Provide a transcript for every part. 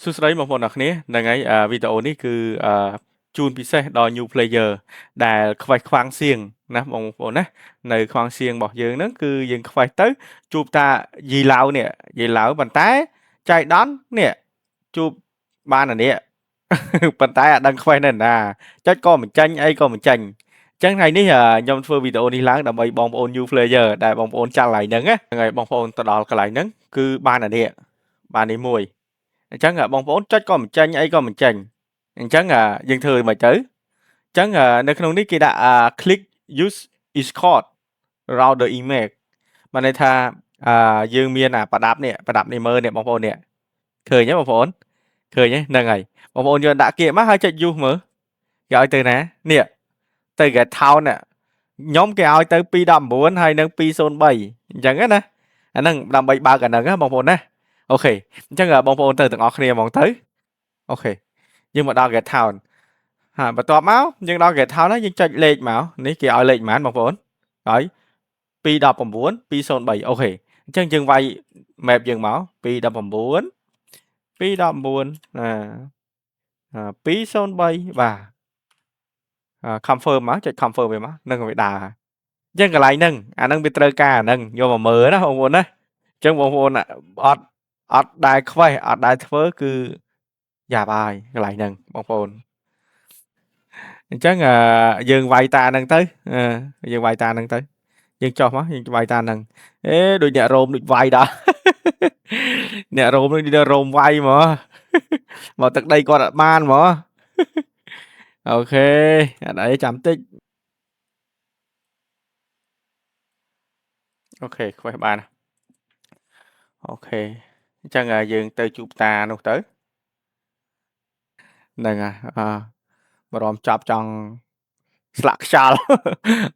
សួស្តីបងប្អូនអរគ្នាហ្នឹងហើយវីដេអូនេះគឺជូនពិសេសដល់ new player ដែលខ្វេះខ្វាំងសៀងណាបងប្អូនណានៅខ្វាំងសៀងរបស់យើងហ្នឹងគឺយើងខ្វេះទៅជួបតាយីឡាវនេះយីឡាវប៉ុន្តែចៃដន្យនេះជួបបានអានេះ ប៉ុន្តែអត់ដឹងខ្វេះនៅណាចុចក៏មិនចាញ់អីក៏មិនចាញ់ចឹងថ្ងៃនេះខ្ញុំធ្វើវីដេអូនេះឡើងដើម្បីបងប្អូន new player ដែលបងប្អូនចាក់កន្លែងហ្នឹងណាហ្នឹងហើយបងប្អូនទៅដល់កន្លែងហ្នឹងគឺបានអានេះបាននេះមួយ អញ្ចឹងបងប្អូនចុចក៏មិនចេញអីក៏មិនចេញអញ្ចឹងយើងធ្វើមិនទៅអញ្ចឹងនៅក្នុងនេះគេដាក់click use escort route the image បានន័យថាយើងមានប្រដាប់នេះមើលនេះបងប្អូននេះឃើញទេបងប្អូនឃើញទេហ្នឹងហើយបងប្អូនយកដាក់គៀកមកហើយចុច use មើលគេឲ្យទៅណានេះទៅ get town ខ្ញុំគេឲ្យទៅ219ហើយនឹង203អញ្ចឹងណាអាហ្នឹងដើម្បីបើកអាហ្នឹងណាបងប្អូនណាអូខេអញ្ចឹងបងប្អូនទៅទាំងអស់គ្នាហ្មងទៅអូខេយើងមកដល់ get town ហើយបន្ទាប់មកយើងដល់ get town ហើយយើងចុចលេខមកនេះគេឲ្យលេខប៉ុន្មានបងប្អូនហើយ219 203អូខេអញ្ចឹងយើងវាយ map យើងមក219 219203បាទ confirm មកចុច confirm វាមកនឹងវាដើរអញ្ចឹងកន្លែងហ្នឹងអាហ្នឹងវាត្រូវការអាហ្នឹងយកមកមើលណាបងប្អូនណាអញ្ចឹងបងប្អូនអត់ដែលខ្វេះអត់ដែលធ្វើគឺយ៉ាប់ហើយកន្លែងហ្នឹងបងប្អូនអញ្ចឹងយើងវាយតាហ្នឹងទៅយើងវាយតាហ្នឹងទៅយើងចុះមកយើងវាយតាហ្នឹងដូចអ្នករោមដូចវាយដល់ អ្នករោមនេះដូចរោមវាយហ្មងមកទឹកដីគាត់អត់បានហ្មងអូខេអត់អីចាំតិចអូខេខ្វេះបានអូខេអញ្ចឹងយើងទៅជួបតានោះទៅហ្នឹងបារម្ភចាប់ចង់ស្លាក់ខ្យល់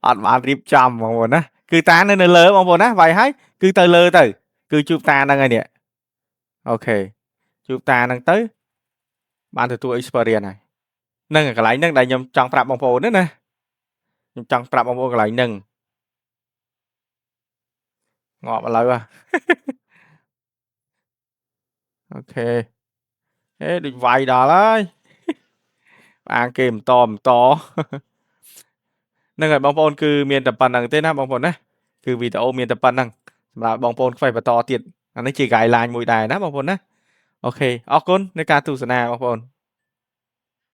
អត់បានរៀបចំបងប្អូនណាគឺតានៅលើបងប្អូនណាវាយហើយគឺទៅលើទៅគឺជួបតាហ្នឹងហើយនេះអូខេជួបតាហ្នឹងទៅបានទទួល experience ហើយហ្នឹងកន្លែងហ្នឹងដែលខ្ញុំចង់ប្រាប់បងប្អូនណាខ្ញុំចង់ប្រាប់បងប្អូនកន្លែងហ្នឹងងាប់ឥឡូវអូខេដូចវាយដល់ហើយអាងគេបន្តហ្នឹងហើយបងប្អូនគឺមានតែប៉ុណ្្នឹងទេណាបងប្អូនណាគឺវីដេអូមានតែប៉ុណ្្នឹងសម្រាប់បងប្អូនខ្វេះបន្តទៀតអានេះជា guideline មួយដែរណាបងប្អូនណាអូខេអរគុណនៃការទស្សនាបងប្អូន